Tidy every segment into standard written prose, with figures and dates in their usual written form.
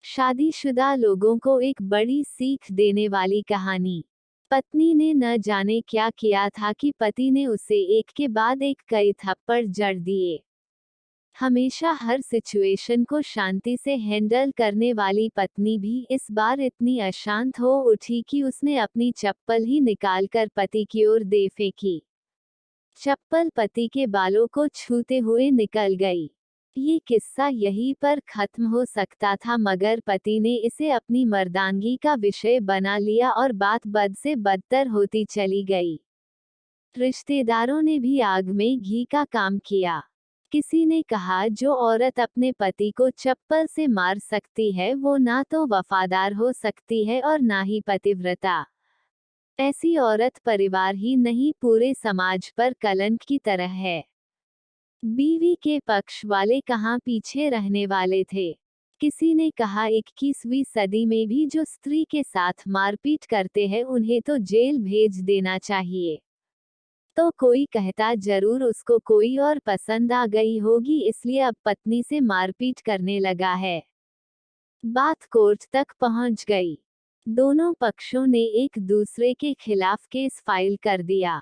शादीशुदा लोगों को एक बड़ी सीख देने वाली कहानी। पत्नी ने न जाने क्या किया था कि पति ने उसे एक के बाद एक कई थप्पड़ जड़ दिए। हमेशा हर सिचुएशन को शांति से हैंडल करने वाली पत्नी भी इस बार इतनी अशांत हो उठी कि उसने अपनी चप्पल ही निकालकर पति की ओर दे फेंकी। चप्पल पति के बालों को छूते हुए निकल गई। ये किस्सा यहीं पर खत्म हो सकता था, मगर पति ने इसे अपनी मर्दानगी का विषय बना लिया और बात बद से बदतर होती चली गई। रिश्तेदारों ने भी आग में घी का काम किया। किसी ने कहा, जो औरत अपने पति को चप्पल से मार सकती है वो ना तो वफादार हो सकती है और ना ही पतिव्रता। ऐसी औरत परिवार ही नहीं पूरे समाज पर कलंक की तरह है। बीवी के पक्ष वाले कहाँ पीछे रहने वाले थे। किसी ने कहा 21वीं सदी में भी जो स्त्री के साथ मारपीट करते हैं उन्हें तो जेल भेज देना चाहिए। तो कोई कहता जरूर उसको कोई और पसंद आ गई होगी इसलिए अब पत्नी से मारपीट करने लगा है। बात कोर्ट तक पहुंच गई। दोनों पक्षों ने एक दूसरे के खिलाफ केस फाइल कर दिया।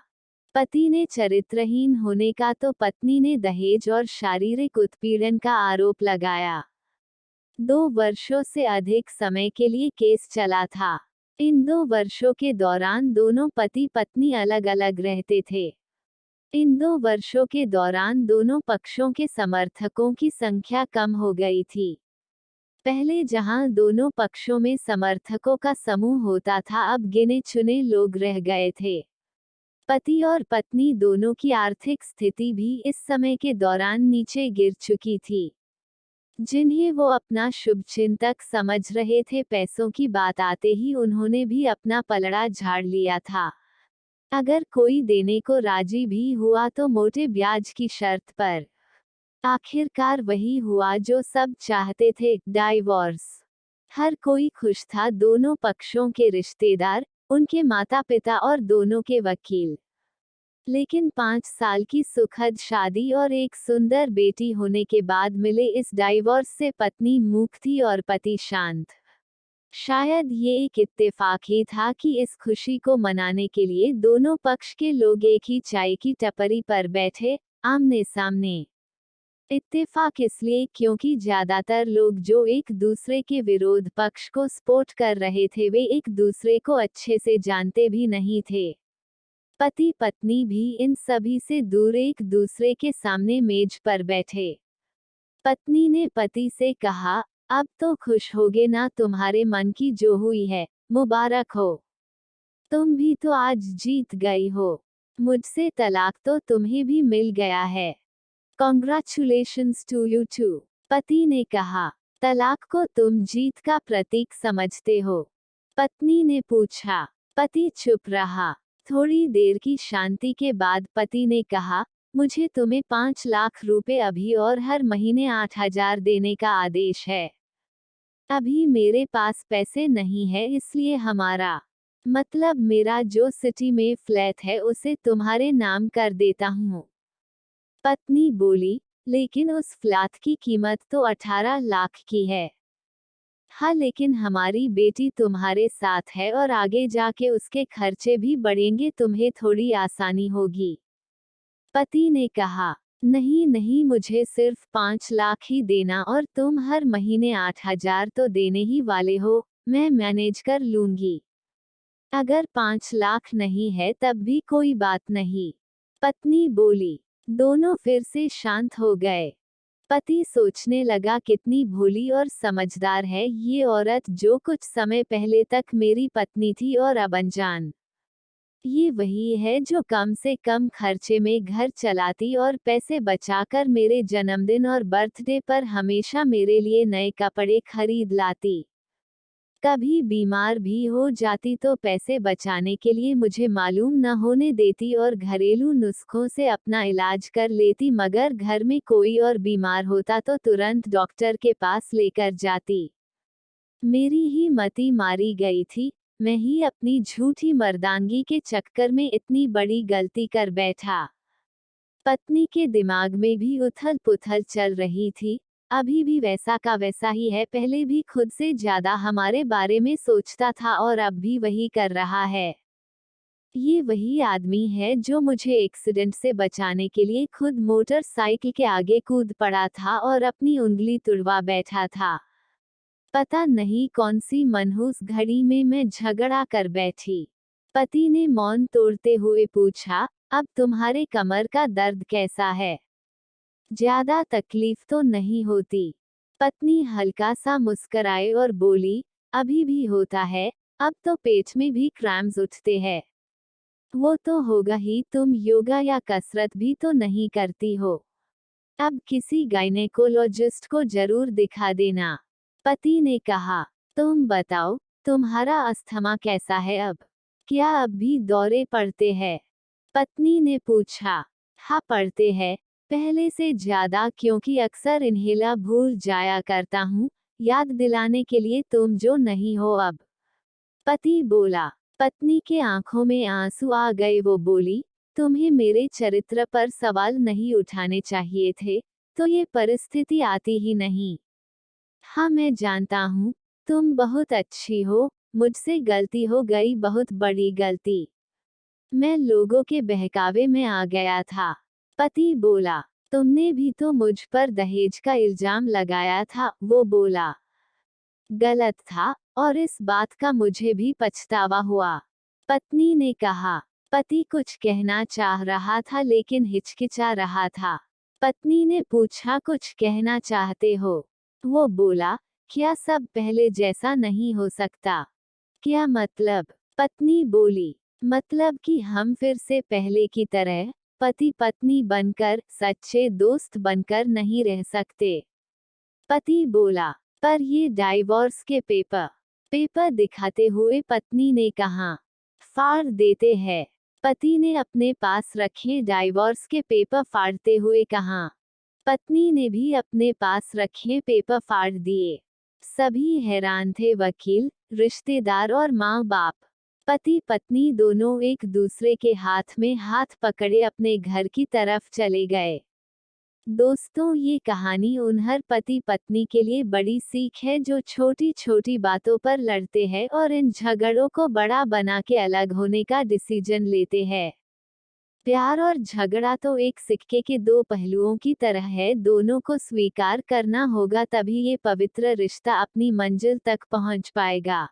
पति ने चरित्रहीन होने का तो पत्नी ने दहेज और शारीरिक उत्पीड़न का आरोप लगाया। 2 वर्षों से अधिक समय के लिए केस चला था। इन 2 वर्षों के दौरान दोनों पति पत्नी अलग अलग रहते थे। इन 2 वर्षों के दौरान दोनों पक्षों के समर्थकों की संख्या कम हो गई थी। पहले जहां दोनों पक्षों में समर्थकों का समूह होता था, अब गिने चुने लोग रह गए थे। पति और पत्नी दोनों की आर्थिक स्थिति भी इस समय के दौरान नीचे गिर चुकी थी। जिन्हें वो अपना शुभचिंतक समझ रहे थे, पैसों की बात आते ही उन्होंने भी अपना पलड़ा झाड़ लिया था। अगर कोई देने को राजी भी हुआ तो मोटे ब्याज की शर्त पर। आखिरकार वही हुआ जो सब चाहते थे, डाइवोर्स। हर कोई खुश था, दोनों पक्षों के रिश्तेदार, उनके माता पिता और दोनों के वकील। लेकिन 5 साल की सुखद शादी और एक सुंदर बेटी होने के बाद मिले इस डाइवोर्स से पत्नी मूक थी और पति शांत। शायद ये एक इत्तेफाक ही था कि इस खुशी को मनाने के लिए दोनों पक्ष के लोग एक ही चाय की टपरी पर बैठे, आमने सामने। इत्तेफाक इसलिए क्योंकि ज्यादातर लोग जो एक दूसरे के विरोध पक्ष को सपोर्ट कर रहे थे वे एक दूसरे को अच्छे से जानते भी नहीं थे। पति पत्नी भी इन सभी से दूर एक दूसरे के सामने मेज पर बैठे। पत्नी ने पति से कहा, अब तो खुश होगे ना, तुम्हारे मन की जो हुई है, मुबारक हो। तुम भी तो आज जीत गई हो। मुझसे तलाक तो तुम्हें भी मिल गया है। Congratulations to you too। पति ने कहा, तलाक को तुम जीत का प्रतीक समझते हो? पत्नी ने पूछा। पति चुप रहा। थोड़ी देर की शांति के बाद पति ने कहा, मुझे तुम्हें 5 लाख रुपए अभी और हर महीने 8,000 देने का आदेश है। अभी मेरे पास पैसे नहीं है, इसलिए हमारा मतलब मेरा जो सिटी में फ्लैट है उसे तुम्हारे नाम कर देता हूँ। पत्नी बोली, लेकिन उस फ्लैट की कीमत तो 18 लाख की है। हाँ, लेकिन हमारी बेटी तुम्हारे साथ है और आगे जाके उसके खर्चे भी बढ़ेंगे, तुम्हें थोड़ी आसानी होगी। पति ने कहा, नहीं नहीं, मुझे सिर्फ 5 लाख ही देना और तुम हर महीने 8,000 तो देने ही वाले हो, मैं मैनेज कर लूंगी। अगर 5 लाख नहीं है तब भी कोई बात नहीं। पत्नी बोली। दोनों फिर से शांत हो गए। पति सोचने लगा, कितनी भोली और समझदार है ये औरत जो कुछ समय पहले तक मेरी पत्नी थी और अब अनजान। ये वही है जो कम से कम खर्चे में घर चलाती और पैसे बचाकर मेरे जन्मदिन और बर्थडे पर हमेशा मेरे लिए नए कपड़े खरीद लाती। कभी बीमार भी हो जाती तो पैसे बचाने के लिए मुझे मालूम न होने देती और घरेलू नुस्खों से अपना इलाज कर लेती, मगर घर में कोई और बीमार होता तो तुरंत डॉक्टर के पास लेकर जाती। मेरी ही मति मारी गई थी, मैं ही अपनी झूठी मर्दानगी के चक्कर में इतनी बड़ी गलती कर बैठा। पत्नी के दिमाग में भी उथल पुथल चल रही थी। अभी भी वैसा का वैसा ही है, पहले भी खुद से ज्यादा हमारे बारे में सोचता था और अब भी वही कर रहा है। ये वही आदमी है जो मुझे एक्सीडेंट से बचाने के लिए खुद मोटरसाइकिल के आगे कूद पड़ा था और अपनी उंगली तुड़वा बैठा था। पता नहीं कौन सी मनहूस घड़ी में मैं झगड़ा कर बैठी। पति ने मौन तोड़ते हुए पूछा, अब तुम्हारे कमर का दर्द कैसा है? ज्यादा तकलीफ तो नहीं होती। पत्नी हल्का सा मुस्कुराए और बोली, अभी भी होता है, अब तो पेट में भी क्रैम्स उठते हैं। वो तो होगा ही, तुम योगा या कसरत भी तो नहीं करती हो। अब किसी गायनेकोलॉजिस्ट को जरूर दिखा देना। पति ने कहा, तुम बताओ, तुम्हारा अस्थमा कैसा है अब? क्या अब भी दौरे पड़ते हैं? पत्नी ने पूछा। हाँ पड़ते हैं, पहले से ज्यादा, क्योंकि अक्सर इन्हेलर भूल जाया करता हूँ, याद दिलाने के लिए तुम जो नहीं हो अब। पति बोला। पत्नी के आंखों में आंसू आ गए। वो बोली, तुम्हें मेरे चरित्र पर सवाल नहीं उठाने चाहिए थे, तो ये परिस्थिति आती ही नहीं। हाँ मैं जानता हूँ, तुम बहुत अच्छी हो, मुझसे गलती हो गई, बहुत बड़ी गलती। मैं लोगों के बहकावे में आ गया था। पति बोला, तुमने भी तो मुझ पर दहेज का इल्जाम लगाया था। वो बोला, गलत था, और इस बात का मुझे भी पछतावा हुआ। पत्नी ने कहा। पति कुछ कहना चाह रहा था लेकिन हिचकिचा रहा था। पत्नी ने पूछा, कुछ कहना चाहते हो? वो बोला, क्या सब पहले जैसा नहीं हो सकता? क्या मतलब? पत्नी बोली, मतलब कि हम फिर से पहले की तरह पति पत्नी बनकर, सच्चे दोस्त बनकर नहीं रह सकते। पति बोला, पर ये डाइवोर्स के पेपर दिखाते हुए पत्नी ने कहा, फाड़ देते हैं। पति ने अपने पास रखे डाइवोर्स के पेपर फाड़ते हुए कहा। पत्नी ने भी अपने पास रखे पेपर फाड़ दिए। सभी हैरान थे, वकील, रिश्तेदार और माँ बाप। पति पत्नी दोनों एक दूसरे के हाथ में हाथ पकड़े अपने घर की तरफ चले गए। दोस्तों, ये कहानी उन हर पति पत्नी के लिए बड़ी सीख है जो छोटी छोटी बातों पर लड़ते हैं और इन झगड़ों को बड़ा बना के अलग होने का डिसीजन लेते हैं। प्यार और झगड़ा तो एक सिक्के के दो पहलुओं की तरह है, दोनों को स्वीकार करना होगा, तभी ये पवित्र रिश्ता अपनी मंजिल तक पहुंच पाएगा।